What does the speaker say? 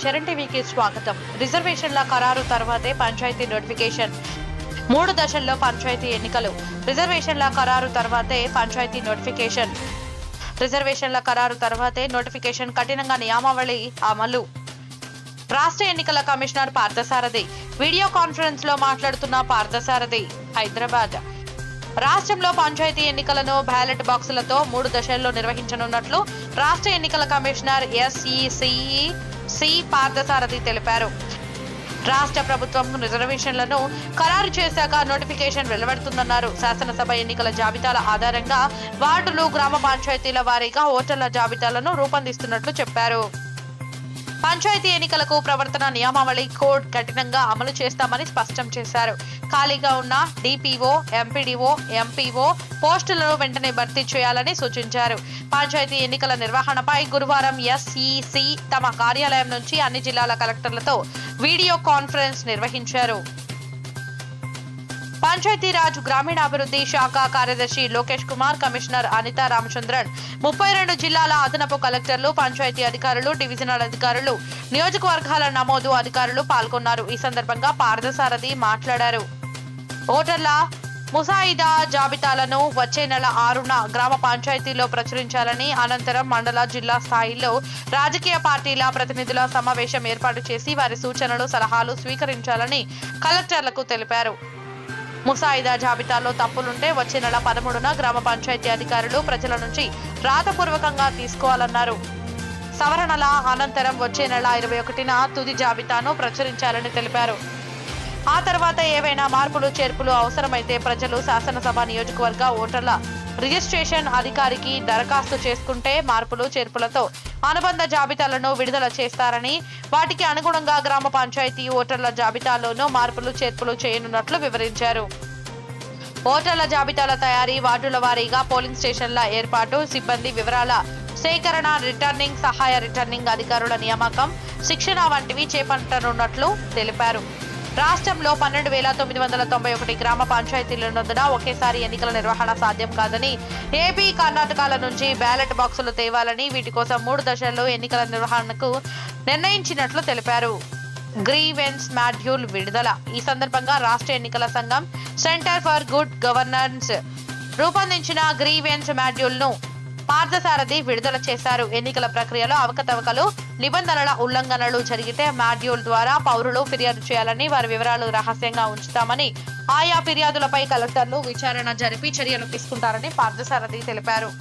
చరణ్ టీవీకి స్వాగతం. రిజర్వేషన్ల ఖరారు తర్వాతే పంచాయతీ నోటిఫికేషన్. 3 దశల్లో పంచాయతీ ఎన్నికలు. రిజర్వేషన్ల ఖరారు తర్వాతే పంచాయతీ నోటిఫికేషన్. రిజర్వేషన్ల ఖరారు తర్వాతే నోటిఫికేషన్. కఠినంగా నియమావళి అమలు. రాష్ట్ర ఎన్నికల కమిషనర్ పార్థసారథి వీడియో కాన్ఫరెన్స్ లో మాట్లాడుతున్న పార్థసారథి హైదరాబాద్. రాష్ట్రంలో పంచాయతీ ఎన్నికలను బ్యాలెట్ బాక్సులతో 3 దశల్లో నిర్వహించనున్నట్లు రాష్ట్ర ఎన్నికల కమిషనర్ ఎస్ఈసి పార్థసారథి తెలిపారు. రాష్ట్ర ప్రభుత్వం రిజర్వేషన్లను ఖరారు చేశాక నోటిఫికేషన్ వెలువడుతుందన్నారు. శాసనసభ ఎన్నికల జాబితాల ఆధారంగా వార్డులు, గ్రామ పంచాయతీల వారీగా ఓటర్ల జాబితాలను రూపొందిస్తున్నట్లు చెప్పారు. పంచాయతీ ఎన్నికలకు ప్రవర్తన నియమావళి కోడ్ కఠినంగా అమలు చేస్తామని స్పష్టం చేశారు. ఖాళీగా ఉన్న డిపిఓ, ఎంపీడీఓ, ఎంపీఓ పోస్టులను వెంటనే భర్తీ చేయాలని సూచించారు. పంచాయతీ ఎన్నికల నిర్వహణపై గురువారం ఎస్ఈసి తమ కార్యాలయం నుంచి అన్ని జిల్లాల కలెక్టర్లతో వీడియో కాన్ఫరెన్స్ నిర్వహించారు. పంచాయతీరాజ్ గ్రామీణాభివృద్ధి శాఖ కార్యదర్శి లోకేష్ కుమార్, కమిషనర్ అనితా రామచంద్రన్, 32 జిల్లాల అదనపు కలెక్టర్లు, పంచాయతీ అధికారులు, డివిజనల్ అధికారులు, నియోజకవర్గాల నమోదు అధికారులు పాల్గొన్నారు. ఈ సందర్భంగా పార్థసారథి మాట్లాడారు. ఓటర్ల ముసాయిదా జాబితాలను వచ్చే నెల 6న గ్రామ పంచాయతీలో ప్రచురించాలని, అనంతరం మండల, జిల్లా స్థాయిలో రాజకీయ పార్టీల ప్రతినిధుల సమావేశం ఏర్పాటు చేసి వారి సూచనలు, సలహాలు స్వీకరించాలని కలెక్టర్లకు తెలిపారు. ముసాయిదా జాబితాలో తప్పులుంటే వచ్చే నెల 13న గ్రామ పంచాయతీ అధికారులు ప్రజల నుంచి రాతపూర్వకంగా తీసుకోవాలన్నారు. సవరణల అనంతరం వచ్చే నెల 21న తుది జాబితాను ప్రచురించాలని తెలిపారు. ఆ తర్వాత ఏవైనా మార్పులు, చేర్పులు అవసరమైతే ప్రజలు శాసనసభ నియోజకవర్గ ఓటర్ల రిజిస్ట్రేషన్ అధికారికి దరఖాస్తు చేసుకుంటే మార్పులు, చేర్పులతో అనుబంధ జాబితాలను విడుదల చేస్తారని, వాటికి అనుగుణంగా గ్రామ పంచాయతీ ఓటర్ల జాబితాలోనూ మార్పులు, చేర్పులు చేయనున్నట్లు వివరించారు. ఓటర్ల జాబితాల తయారీ, వార్డుల వారీగా పోలింగ్ స్టేషన్ల ఏర్పాటు, సిబ్బంది వివరాల సేకరణ, రిటర్నింగ్, సహాయ రిటర్నింగ్ అధికారుల నియామకం, శిక్షణ వంటివి చేపట్టనున్నట్లు తెలిపారు. రాష్ట్రంలో 12,991 గ్రామ పంచాయతీలున్నందున ఒకేసారి ఎన్నికల నిర్వహణ సాధ్యం కాదని, ఏపీ, కర్ణాటకల నుంచి బ్యాలెట్ బాక్సులు తేవాలని, వీటి కోసం 3 దశల్లో ఎన్నికల నిర్వహణకు నిర్ణయించినట్లు తెలిపారు. గ్రీవెన్స్ మాడ్యూల్ విడుదల. ఈ సందర్భంగా రాష్ట్ర ఎన్నికల సంఘం సెంటర్ ఫర్ గుడ్ గవర్నెన్స్ రూపొందించిన గ్రీవెన్స్ మాడ్యూల్ ను పార్థసారథి విడుదల చేశారు. ఎన్నికల ప్రక్రియలో అవకతవకలు, నిబంధనల ఉల్లంఘనలు జరిగితే మాడ్యూల్ ద్వారా పౌరులు ఫిర్యాదు చేయాలని, వారి వివరాలు రహస్యంగా ఉంచుతామని, ఆయా ఫిర్యాదులపై కలెక్టర్లు విచారణ జరిపి చర్యలు తీసుకుంటారని పార్థసారథి తెలిపారు.